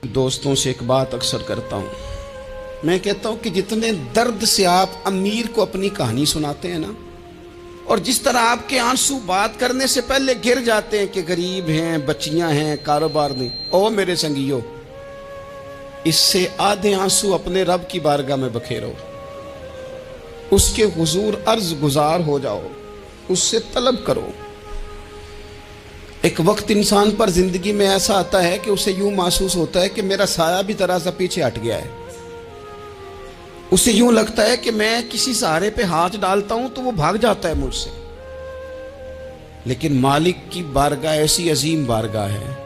दोस्तों से एक बात अक्सर करता हूँ। मैं कहता हूँ कि जितने दर्द से आप अमीर को अपनी कहानी सुनाते हैं ना, और जिस तरह आपके आंसू बात करने से पहले गिर जाते हैं कि गरीब हैं, बच्चियां हैं, कारोबार नहीं, ओ मेरे संगियो, इससे आधे आंसू अपने रब की बारगाह में बखेरो, उसके हुजूर अर्ज गुजार हो जाओ, उससे तलब करो। एक वक्त इंसान पर जिंदगी में ऐसा आता है कि उसे यूं महसूस होता है कि मेरा साया भी तरह सा पीछे हट गया है। उसे यूं लगता है कि मैं किसी सहारे पे हाथ डालता हूं तो वो भाग जाता है मुझसे। लेकिन मालिक की बारगाह ऐसी अजीम बारगाह है,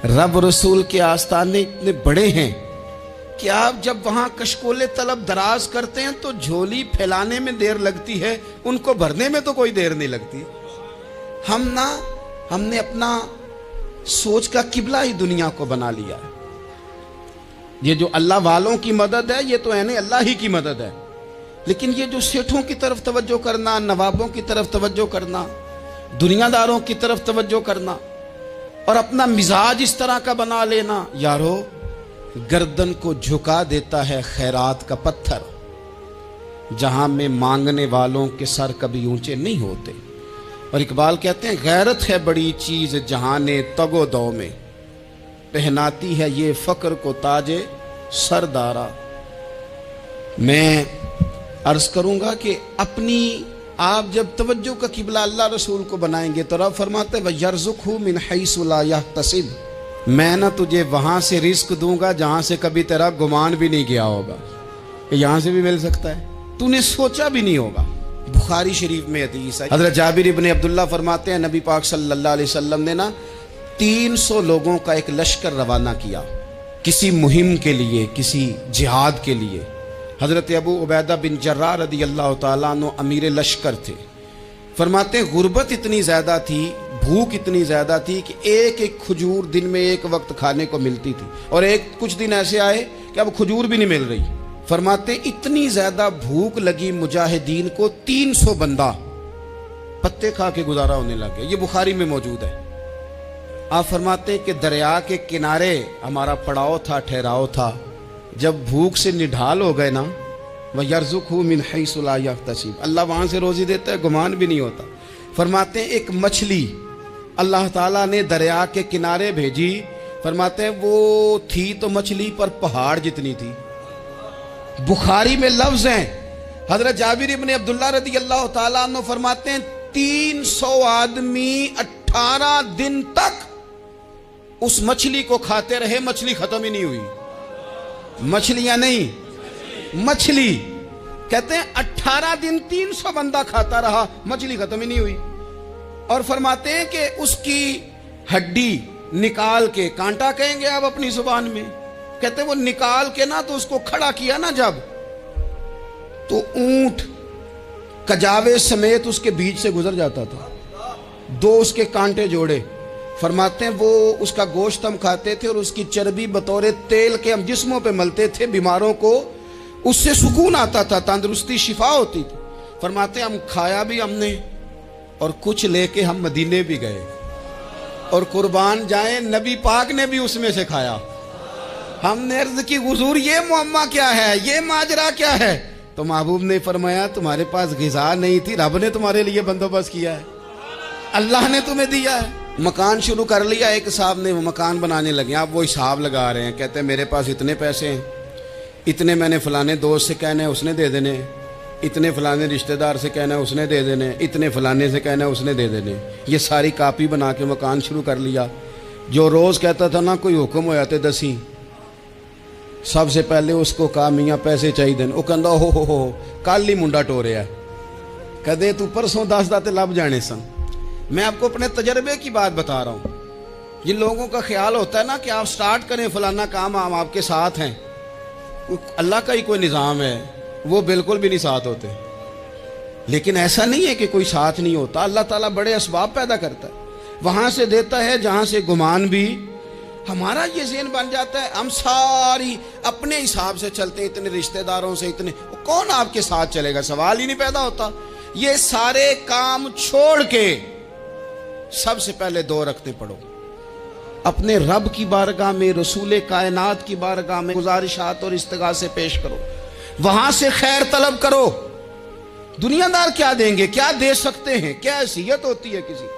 रब रसूल के आस्ताने इतने बड़े हैं कि आप जब वहां कशकोले तलब दराज करते हैं तो झोली फैलाने में देर लगती है, उनको भरने में तो कोई देर नहीं लगती। हमने अपना सोच का किबला ही दुनिया को बना लिया है। ये जो अल्लाह वालों की मदद है, ये तो है नहीं, अल्लाह ही की मदद है। लेकिन ये जो सेठों की तरफ तवज्जो करना, नवाबों की तरफ तवज्जो करना, दुनियादारों की तरफ तवज्जो करना और अपना मिजाज इस तरह का बना लेना, यारो गर्दन को झुका देता है खैरात का पत्थर, जहां में मांगने वालों के सर कभी ऊंचे नहीं होते। और इकबाल कहते हैं, गैरत है बड़ी चीज जहाने तगो दो में, पहनाती है ये फक्र को ताजे सरदारा। मैं अर्ज करूंगा कि अपनी आप जब तवज्जो का किबला अल्लाह रसूल को बनाएंगे तो रब फरमाते हैं, वयर्ज़ुक़हु मिन हैसु ला यहतसिब, मैं ना तुझे वहां से रिस्क दूंगा जहां से कभी तेरा गुमान भी नहीं गया होगा। यहां से भी मिल सकता है, तूने सोचा भी नहीं होगा। बुखारी शरीफ में हदीस है, हज़रत जाबिर इब्न अब्दुल्लाह फरमाते हैं, नबी पाक सल्लल्लाहु अलैहि वसल्लम ने ना 300 लोगों का एक लश्कर रवाना किया किसी मुहिम के लिए, किसी जिहाद के लिए। हज़रत अबू उबैदा बिन जर्राह रदी अल्लाह तआला अन्हु अमीर लश्कर थे। फरमाते हैं, गुर्बत इतनी ज़्यादा थी, भूख इतनी ज़्यादा थी कि एक एक खजूर दिन में एक वक्त खाने को मिलती थी, और कुछ दिन ऐसे आए कि अब खजूर भी नहीं मिल रही। फरमाते इतनी ज्यादा भूख लगी मुजाहिदीन को, 300 बंदा पत्ते खा के गुजारा होने लगे। ये बुखारी में मौजूद है। आप फरमाते कि दरिया के किनारे हमारा पड़ाव था, ठहराव था। जब भूख से निढाल हो गए ना, वयर्ज़ुक़हु मिन हैसु ला यहतसिब, अल्लाह वहां से रोजी देता है, गुमान भी नहीं होता। फरमाते एक मछली अल्लाह ताला ने दरिया के किनारे भेजी। फरमाते हैं वो थी तो मछली पर पहाड़ जितनी थी। बुखारी में लफ्ज हैं, हजरत जाबिर इब्न अब्दुल्लाह रदी अल्लाह ताला अन्हु फरमाते हैं, 300 आदमी 18 दिन तक उस मछली को खाते रहे, मछली खत्म ही नहीं हुई। मछलियां नहीं, मछली। कहते हैं 18 दिन 300 बंदा खाता रहा, मछली खत्म ही नहीं हुई। और फरमाते हैं कि उसकी हड्डी निकाल के, कांटा कहेंगे आप अपनी जुबान में, कहते वो निकाल के ना तो उसको खड़ा किया ना जब, तो ऊंट कजावे समेत उसके बीच से गुजर जाता था। 2 उसके कांटे जोड़े। फरमाते हैं वो उसका गोश्त हम खाते थे और उसकी चर्बी बतौरे तेल के हम जिस्मों पे मलते थे, बीमारों को उससे सुकून आता था, तंदुरुस्ती शिफा होती थी। फरमाते हम खाया भी हमने, और कुछ लेके हम मदीने भी गए, और कुर्बान जाए नबी पाक ने भी उसमें से खाया। हमने अर्ज की, हुजूर ये मुअम्मा क्या है, ये माजरा क्या है? तो महबूब ने फरमाया, तुम्हारे पास ग़िज़ा नहीं थी, रब ने तुम्हारे लिए बंदोबस्त किया है, अल्लाह ने तुम्हें दिया है। मकान शुरू कर लिया, एक साहब ने वो मकान बनाने लगे। आप वो हिसाब लगा रहे हैं, कहते हैं मेरे पास इतने पैसे हैं, इतने मैंने फलाने दोस्त से कहना है उसने दे देने, इतने फलाने रिश्तेदार से कहना है उसने दे देने, इतने फलाने से कहना है उसने दे देने। ये सारी कापी बना के मकान शुरू कर लिया। जो रोज़ कहता था ना कोई हुक्म हो जाते 10, सबसे पहले उसको कहा मियाँ पैसे चाहिए। वो कहता हो कल ही मुंडा टोरिया, कदे तू परसों 10 दाते लब जाने सन। मैं आपको अपने तजर्बे की बात बता रहा हूँ। जिन लोगों का ख्याल होता है ना कि आप स्टार्ट करें फलाना काम, हम आपके साथ हैं, अल्लाह का ही कोई निज़ाम है, वो बिल्कुल भी नहीं साथ होते। लेकिन ऐसा नहीं है कि कोई साथ नहीं होता। अल्लाह ताला बड़े असबाब पैदा करता है, वहां से देता है जहां से गुमान भी। हमारा ये ज़हन बन जाता है, हम सारी अपने हिसाब से चलते हैं, इतने रिश्तेदारों से, इतने, कौन आपके साथ चलेगा? सवाल ही नहीं पैदा होता। ये सारे काम छोड़ के सबसे पहले 2 रखते पढ़ो। अपने रब की बारगाह में, रसूल कायनात की बारगाह में गुजारिशात और इस्तिगासे पेश करो, वहां से खैर तलब करो। दुनियादार क्या देंगे, क्या दे सकते हैं, क्या हैसियत होती है किसी।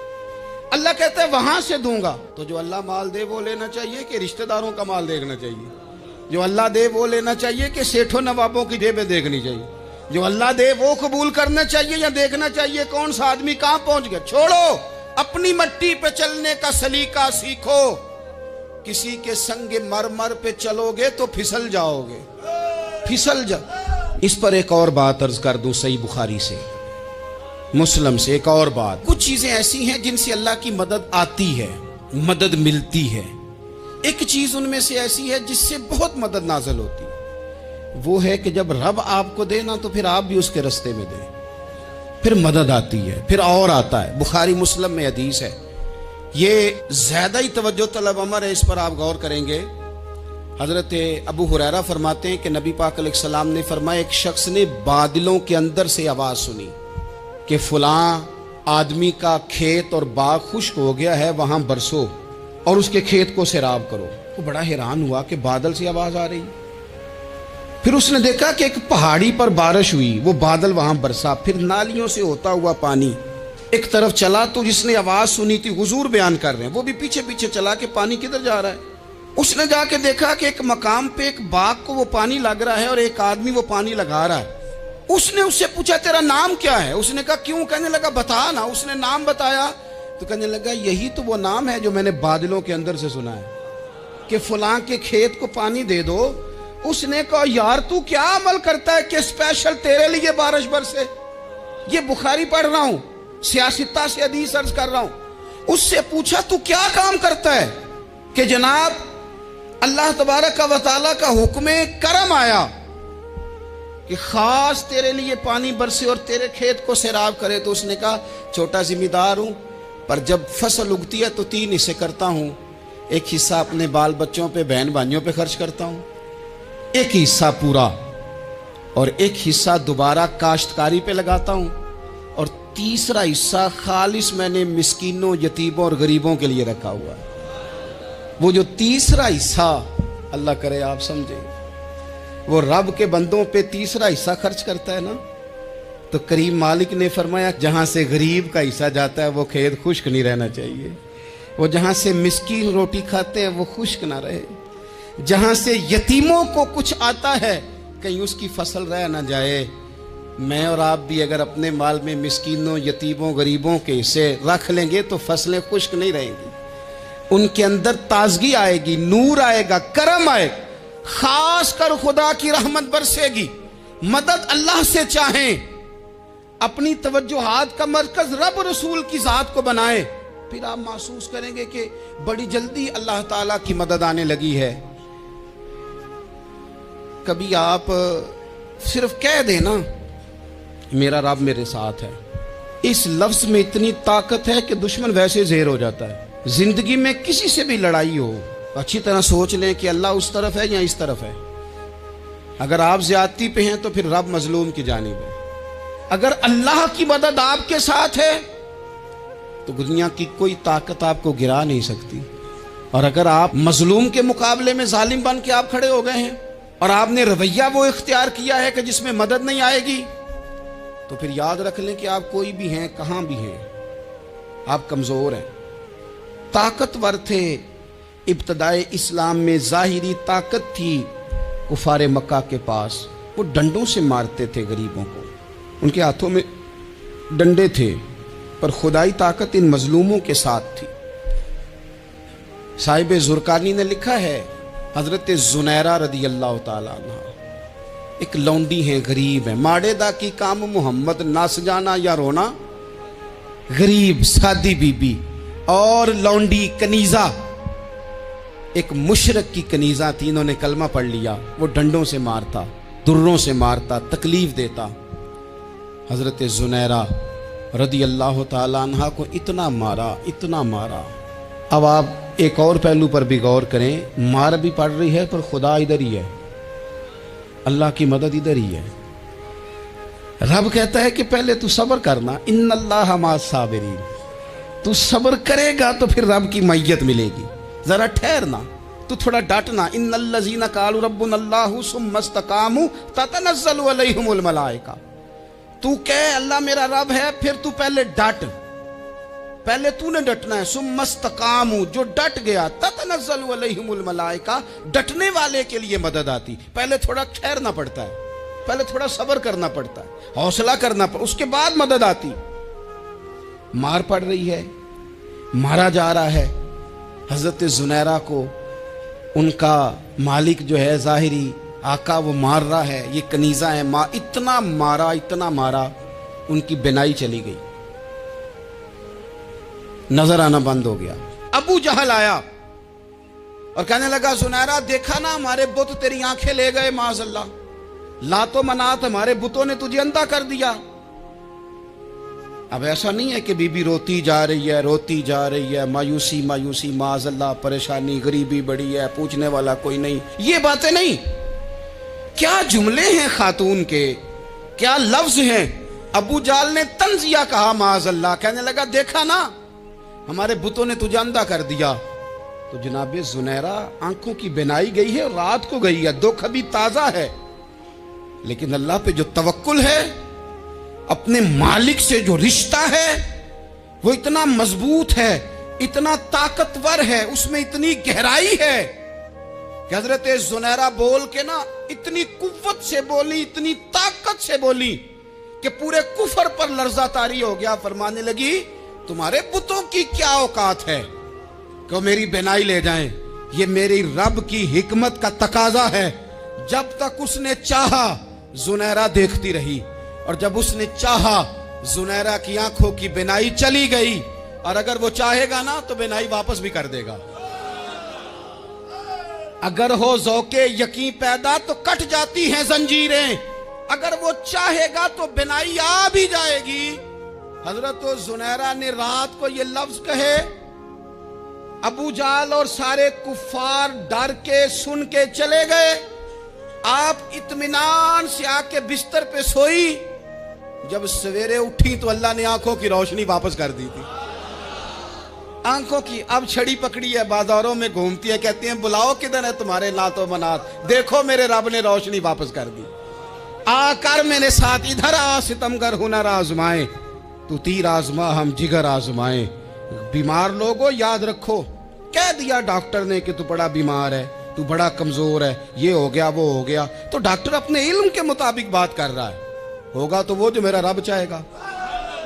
अल्लाह कहता है वहां से दूंगा। तो जो अल्लाह माल दे वो लेना चाहिए कि रिश्तेदारों का माल देखना चाहिए? जो अल्लाह दे वो लेना चाहिए कि सेठों नवाबों की जेबें देखनी चाहिए? जो अल्लाह दे वो कबूल करना चाहिए या देखना चाहिए कौन सा आदमी कहां पहुंच गया? छोड़ो, अपनी मट्टी पे चलने का सलीका सीखो। किसी के संग मरमर पे चलोगे तो फिसल जाओगे, फिसल जा। इस पर एक और बात अर्ज कर दूं, सही बुखारी से, मुस्लिम से एक और बात। कुछ चीजें ऐसी हैं जिनसे अल्लाह की मदद आती है, मदद मिलती है। एक चीज उनमें से ऐसी है जिससे बहुत मदद नाज़िल होती है। वो है कि जब रब आपको दे ना तो फिर आप भी उसके रास्ते में दें, फिर मदद आती है, फिर और आता है। बुखारी मुस्लिम में हदीस है, ये ज्यादा ही तवज्जो तलब अमर है, इस पर आप गौर करेंगे। हजरत अबू हुरैरा फरमाते हैं कि नबी पाक अलैहिस्सलाम ने फरमाया, एक शख्स ने बादलों के अंदर से आवाज सुनी कि फलां आदमी का खेत और बाग खुश्क हो गया है, वहां बरसो और उसके खेत को सैराब करो। वो बड़ा हैरान हुआ कि बादल से आवाज आ रही। फिर उसने देखा कि एक पहाड़ी पर बारिश हुई, वो बादल वहां बरसा, फिर नालियों से होता हुआ पानी एक तरफ चला। तो जिसने आवाज सुनी थी, हुजूर बयान कर रहे हैं, वो भी पीछे पीछे चला कि पानी किधर जा रहा है। उसने जाके देखा कि एक मकाम पे एक बाग को वो पानी लग रहा है और एक आदमी वो पानी लगा रहा है। उसने उससे पूछा तेरा नाम क्या है? उसने कहा क्यों? कहने लगा बता ना। उसने नाम बताया तो कहने लगा यही तो वो नाम है जो मैंने बादलों के अंदर से सुना है कि फलां के खेत को पानी दे दो। उसने कहा यार तू क्या अमल करता है कि स्पेशल तेरे लिए बारिश बरसे? ये बुखारी पढ़ रहा हूं, सियासता से हदीस अर्ज कर रहा हूं। उससे पूछा तू क्या काम करता है कि जनाब अल्लाह तबारक व तआला का हुक्म करम आया कि खास तेरे लिए पानी बरसे और तेरे खेत को सैराब करे। तो उसने कहा छोटा जिम्मेदार हूं, पर जब फसल उगती है तो 3 हिस्से करता हूं। एक हिस्सा अपने बाल बच्चों पे, बहन भाइयों पे खर्च करता हूं, एक हिस्सा पूरा, और एक हिस्सा दोबारा काश्तकारी पे लगाता हूं, और तीसरा हिस्सा खालिस मैंने मिस्कीनों, यतीमों और गरीबों के लिए रखा हुआ है। वो जो तीसरा हिस्सा, अल्लाह करे आप समझे, वो रब के बंदों पे तीसरा हिस्सा खर्च करता है ना, तो करीम मालिक ने फरमाया जहां से गरीब का हिस्सा जाता है वो खेत खुश्क नहीं रहना चाहिए। वो जहां से मिस्कीन रोटी खाते हैं वो खुश्क ना रहे। जहां से यतीमों को कुछ आता है कहीं उसकी फसल रह ना जाए। मैं और आप भी अगर अपने माल में मिस्कीनों, यतीमों, गरीबों के हिस्से रख लेंगे तो फसलें खुश्क नहीं रहेंगी, उनके अंदर ताजगी आएगी, नूर आएगा, करम आएगा, खास कर खुदा की रहमत बरसेगी। मदद अल्लाह से चाहें, अपनी तवज्जुहात का मरकज रब रसूल की जात को बनाए, फिर आप महसूस करेंगे कि बड़ी जल्दी अल्लाह ताला की मदद आने लगी है। कभी आप सिर्फ कह देना मेरा रब मेरे साथ है, इस लफ्ज में इतनी ताकत है कि दुश्मन वैसे ज़ेर हो जाता है। जिंदगी में किसी से भी लड़ाई हो, अच्छी तरह सोच लें कि अल्लाह उस तरफ है या इस तरफ है। अगर आप ज्यादती पे हैं तो फिर रब मजलूम की जानिब है। अगर अल्लाह की मदद आपके साथ है तो दुनिया की कोई ताकत आपको गिरा नहीं सकती। और अगर आप मजलूम के मुकाबले में जालिम बन के आप खड़े हो गए हैं और आपने रवैया वो इख्तियार किया है कि जिसमें मदद नहीं आएगी, तो फिर याद रख लें कि आप कोई भी हैं, कहां भी हैं, आप कमजोर हैं। ताकतवर थे इब्तदाए इस्लाम में, जाहिरी ताकत थी कुफारे मक्का के पास, वो डंडों से मारते थे गरीबों को, उनके हाथों में डंडे थे, पर खुदाई ताकत इन मजलूमों के साथ थी। साहिब जुरकानी ने लिखा है, हजरत जुनैरा रदी अल्लाह ताला अन्हा एक लौंडी है, गरीब है, माड़े दा की काम मोहम्मद नस जाना या रोना, गरीब सादी बीबी और लौंडी कनीजा, एक मुशरक की कनीजा थी, इन्होंने कलमा पढ़ लिया। वो डंडों से मारता, दुर्रों से मारता, तकलीफ देता। हजरत जुनैरा रदी अल्लाह ताला अन्हा को इतना मारा, इतना मारा। अब आप एक और पहलू पर भी गौर करें, मार भी पड़ रही है पर खुदा इधर ही है, अल्लाह की मदद इधर ही है। रब कहता है कि पहले तू सब्र करना, इन्नल्लाह मास साबिरीन, तू सब्र करेगा तो फिर रब की मैयत मिलेगी। जरा ठहरना, तू थोड़ा डटना। इन्नल्लज़ीना क़ालू रब्बुनल्लाहु सुम्मा इस्तक़ामू ततनज़्ज़लु अलैहिमुल मलाइका। तू कह अल्लाह मेरा रब है, फिर तू पहले डट, पहले तूने डटना है। सुम्मा इस्तक़ामू, जो डट गया, ततनज़्ज़लु अलैहिमुल मलाइका, डटने वाले के लिए मदद आती। पहले थोड़ा ठहरना पड़ता है, पहले थोड़ा सब्र करना पड़ता है, हौसला करना पड़ता, उसके बाद मदद आती। मार पड़ रही है, मारा जा रहा है हजरत जुनैरा को, उनका मालिक जो है ज़ाहिरी आका वो मार रहा है। ये कनीज़ा है, इतना मारा, उनकी बिनाई चली गई, नजर आना बंद हो गया। अबू जहल आया और कहने लगा जुनैरा देखा ना हमारे बुत तेरी आंखें ले गए, माज़अल्लाह, लातो मनात हमारे बुतों ने तुझे अंधा कर दिया। अब ऐसा नहीं है कि बीबी रोती जा रही है, मायूसी माज़अल्लाह, परेशानी, गरीबी बड़ी है, पूछने वाला कोई नहीं, ये बातें नहीं। क्या जुमले हैं खातून के, क्या लफ्ज हैं। अबू जाल ने तंजिया कहा माज़अल्लाह, कहने लगा देखा ना हमारे बुतों ने तुझे अंधा कर दिया। तो जनाब जुनैरा आंखों की बिनाई गई है, रात को गई है, दुख अभी ताजा है, लेकिन अल्लाह पे जो तवक्कुल है, अपने मालिक से जो रिश्ता है वो इतना मजबूत है, इतना ताकतवर है, उसमें इतनी गहराई है कि हजरत जुनैरा बोल के ना इतनी कुव्वत से बोली, इतनी ताकत से बोली कि पूरे कुफर पर लर्जा तारी हो गया। फरमाने लगी तुम्हारे बुतों की क्या औकात है कि मेरी बिनाई ले जाएं, ये मेरी रब की हिकमत का तकाजा है। जब तक उसने चाहा जुनैरा देखती रही, और जब उसने चाहा जुनैरा की आंखों की बिनाई चली गई, और अगर वो चाहेगा ना तो बिनाई वापस भी कर देगा। अगर हो ज़ौक़े यकीन पैदा तो कट जाती हैं जंजीरें, अगर वो चाहेगा तो बिनाई आ भी जाएगी। हजरत जुनैरा ने रात को ये लफ्ज कहे, अबू जाल और सारे कुफ्फार डर के सुन के चले गए। आप इत्मीनान से आके बिस्तर पे सोई, जब सवेरे उठी तो अल्लाह ने आंखों की रोशनी वापस कर दी थी। आंखों की अब छड़ी पकड़ी है, बाजारों में घूमती है, कहती है बुलाओ किधर है तुम्हारे नातो मनात, देखो मेरे रब ने रोशनी वापस कर दी। आकर मेरे साथ इधर आ, सितमगर हुनर आजमाए, तू तीर आजमा हम जिगर आजमाए। बीमार लोगों याद रखो, कह दिया डॉक्टर ने कि तू बड़ा बीमार है, तू बड़ा कमजोर है, ये हो गया वो हो गया, तो डॉक्टर अपने इल्म के मुताबिक बात कर रहा है। होगा तो वो जो मेरा रब चाहेगा।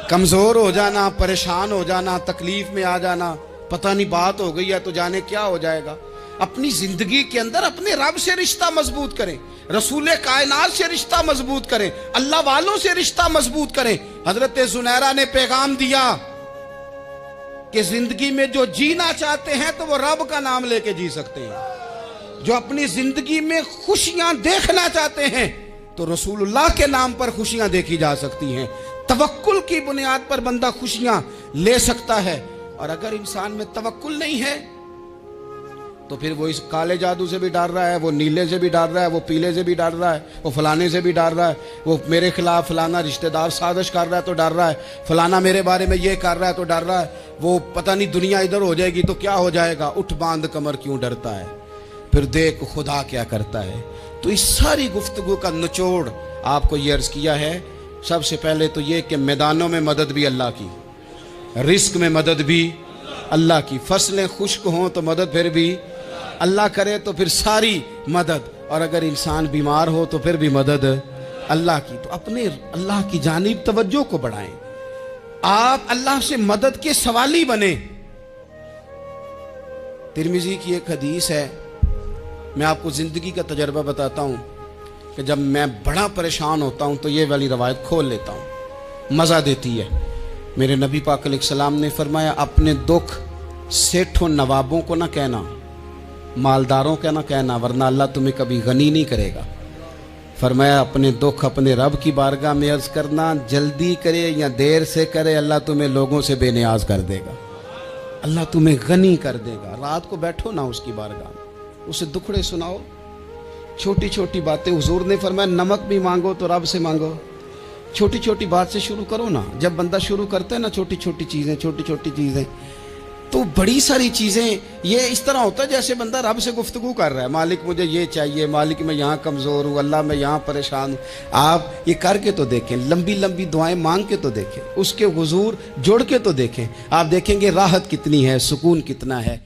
कमजोर हो जाना, परेशान हो जाना, तकलीफ में आ जाना, पता नहीं बात हो गई है तो जाने क्या हो जाएगा। अपनी जिंदगी के अंदर अपने रब से रिश्ता मजबूत करें, रसूल कायनात से रिश्ता मजबूत करें, अल्लाह वालों से रिश्ता मजबूत करें। हजरत जुनैरा ने पैगाम दिया कि जिंदगी में जो जीना चाहते हैं तो वो रब का नाम लेके जी सकते हैं। जो अपनी जिंदगी में खुशियां देखना चाहते हैं तो रसूलुल्लाह के नाम पर खुशियां देखी जा सकती हैं। तवक्कुल की बुनियाद पर बंदा खुशियां ले सकता है। और अगर इंसान में तवक्कुल नहीं है तो फिर वो इस काले जादू से भी डर रहा है, वो नीले से भी डर रहा है, वो पीले से भी डर रहा है, वो फलाने से भी डर रहा है, वो मेरे खिलाफ फलाना रिश्तेदार साजिश कर रहा है तो डर रहा है, फलाना मेरे बारे में ये कर रहा है तो डर रहा है, वो पता नहीं दुनिया इधर हो जाएगी तो क्या हो जाएगा, उठ बांध कमर क्यों डरता है, फिर देख खुदा क्या करता है। तो इस सारी गुफ्तगू का निचोड़ आपको ये अर्ज किया है। सबसे पहले तो ये कि मैदानों में मदद भी अल्लाह की, रिस्क में मदद भी अल्लाह की, फसलें खुश्क हों तो मदद फिर भी अल्लाह करे, तो फिर सारी मदद, और अगर इंसान बीमार हो तो फिर भी मदद अल्लाह की। तो अपने अल्लाह की जानिब तवज्जो को बढ़ाएं, आप अल्लाह से मदद के सवाली बने। तिरमिजी की एक हदीस है, मैं आपको जिंदगी का तजर्बा बताता हूँ कि जब मैं बड़ा परेशान होता हूँ तो ये वाली रवायत खोल लेता हूँ, मज़ा देती है। मेरे नबी पाक अलैहिस्सलाम ने फरमाया, अपने दुख सेठों नवाबों को ना कहना, मालदारों का ना कहना, वरना अल्लाह तुम्हें कभी गनी नहीं करेगा। फरमाया अपने दुख अपने रब की बारगाह में अर्ज करना, जल्दी करे या देर से करे अल्लाह तुम्हें लोगों से बेनियाज कर देगा, अल्लाह तुम्हें गनी कर देगा। रात को बैठो ना उसकी बारगाह में, उसे दुखड़े सुनाओ, छोटी छोटी बातें। हुजूर ने फरमाया नमक भी मांगो तो रब से मांगो, छोटी छोटी बात से शुरू करो ना। जब बंदा शुरू करता है ना छोटी छोटी चीज़ें तो बड़ी सारी चीज़ें, ये इस तरह होता है जैसे बंदा रब से गुफ्तगू कर रहा है, मालिक मुझे ये चाहिए, मालिक मैं यहाँ कमज़ोर हूँ, अल्लाह मैं यहाँ परेशान हूँ। आप ये करके तो देखें, लंबी लंबी दुआएं मांग के तो देखें, उसके हुजूर जुड़ के तो देखें, आप देखेंगे राहत कितनी है, सुकून कितना है।